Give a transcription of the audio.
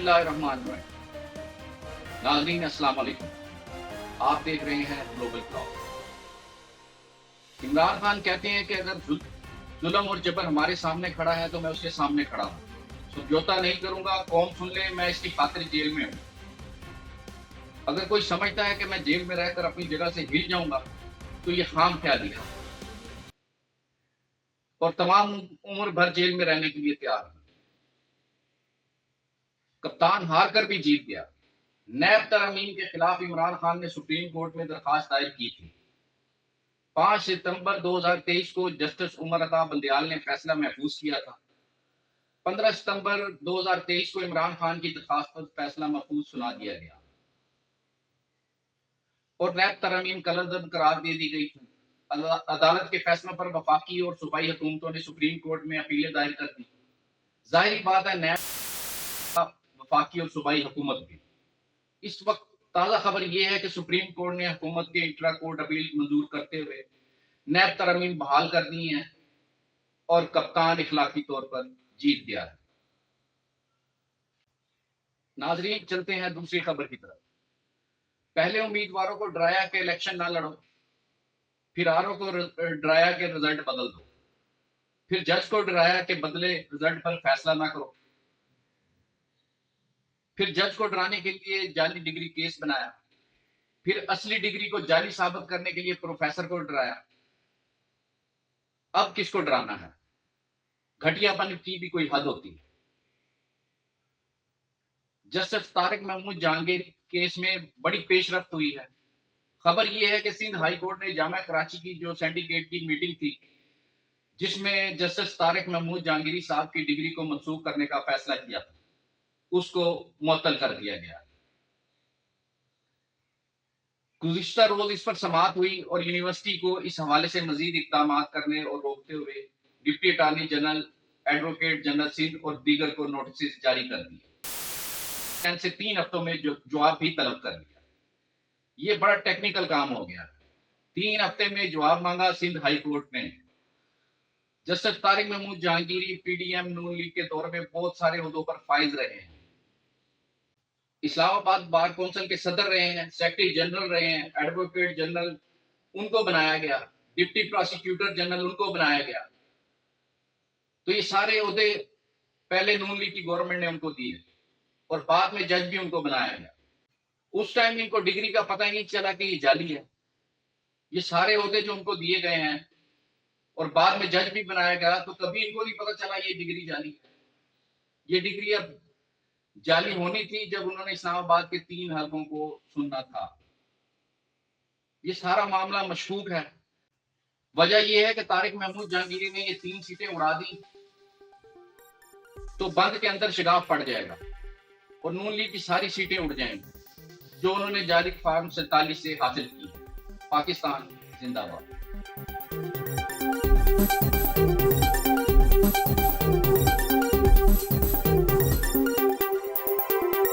बिस्मिल्लाहिर्रहमानिर्रहीम। नाज़रीन अस्सलाम वालेकुम। आप देख रहे हैं ग्लोबल क्लॉक। इमरान खान कहते हैं कि अगर जुल्म और जबर हमारे सामने खड़ा है तो मैं उसके सामने खड़ा हूँ, समझौता नहीं करूंगा, कौम सुन ले, मैं इसकी खातिर जेल में हूँ। अगर कोई समझता है कि मैं जेल में रहकर अपनी जगह से हिल जाऊंगा तो ये खाम ख्याली है और तमाम उम्र भर जेल में रहने के लिए तैयार हूं। कप्तान हार कर भी जीत गया। नैब तरमीम के खिलाफ इमरान खान ने सुप्रीम कोर्ट में दरखास्त दायर की थी। 5 सितंबर 2023 को जस्टिस उमर अता बंदयाल ने फैसला महफूज किया था। 15 सितंबर 2023 को इमरान खान की दरखास्त पर फैसला महफूज सुना दिया गया और नैब तरमीम कलअदब करार दे दी गई थी। अदालत के फैसलों पर वफाकी और सूबाई हुकूमतों ने सुप्रीम कोर्ट में अपीलें दायर कर दी। जाहिर बात है नैब, वफाकी और सूबाई हुकूमत भी। इस वक्त ताज़ा खबर यह है कि सुप्रीम कोर्ट ने हुकूमत के इंट्रा कोर्ट अपील मंजूर करते हुए नैब तरमीम बहाल कर दी है और कप्तान इखलाकी तौर पर जीत गया है। नाजरीन, चलते हैं दूसरी खबर की तरफ। पहले उम्मीदवारों को डराया कि इलेक्शन ना लड़ो, फिर आरओ को डराया कि रिजल्ट बदल दो, फिर जज को डराया कि बदले रिजल्ट पर फैसला ना करो, फिर जज को डराने के लिए जाली डिग्री केस बनाया, फिर असली डिग्री को जाली साबित करने के लिए प्रोफेसर को डराया। अब किसको डराना है? घटियापन की भी कोई हद होती है। जस्टिस तारिक महमूद जहांगीर केस में बड़ी पेशरफ्त हुई है। खबर यह है कि सिंध हाई कोर्ट ने जामिया कराची की जो सिंडिकेट की मीटिंग थी, जिसमें जस्टिस तारिक महमूद जहांगीरी साहब की डिग्री को मंसूख करने का फैसला किया था, उसको मुअत्तल कर दिया गया। गुज़िश्ता रोज इस पर समाअत हुई और यूनिवर्सिटी को इस हवाले से मजीद इक़दाम करने और रोकते हुए deputy attorney general, advocate general Sindh और दीगर को नोटिस जारी कर दिए। से 3 हफ्तों में जवाब भी तलब कर लिया। ये बड़ा टेक्निकल काम हो गया। 3 हफ्ते में जवाब मांगा सिंध हाई कोर्ट ने। जस्टिस तारिक महमूद जहांगीरी पीडीएम नून लीग के दौर में बहुत सारे ओहदों पर फाइज रहे हैं। इस्लामाबाद बार कौंसिल के सदर रहे हैं, सेक्रेटरी जनरल रहे हैं, एडवोकेट जनरल उनको बनाया गया, डिप्टी प्रोसिक्यूटर जनरल उनको बनाया गया। तो ये सारे ओहदे पहले नून लीग की गवर्नमेंट ने उनको दिए और बाद में जज भी उनको बनाया गया। उस टाइम इनको डिग्री का पता ही नहीं चला कि ये जाली है। ये सारे ओहदे जो उनको दिए गए हैं और बाद में जज भी बनाया गया, तो कभी इनको नहीं पता चला ये डिग्री जाली है। ये डिग्री अब जाली होनी थी जब उन्होंने इस्लामाबाद के 3 हलकों को सुनना था। ये सारा मामला मशकूक है। वजह यह है कि तारिक महमूद जहांगीरी ने ये 3 सीटें उड़ा दी तो बंद के अंदर शिगाफ पड़ जाएगा और नून लीग की सारी सीटें उड़ जाएंगी जो उन्होंने जाली फार्म 47 से हासिल की है। पाकिस्तान जिंदाबाद।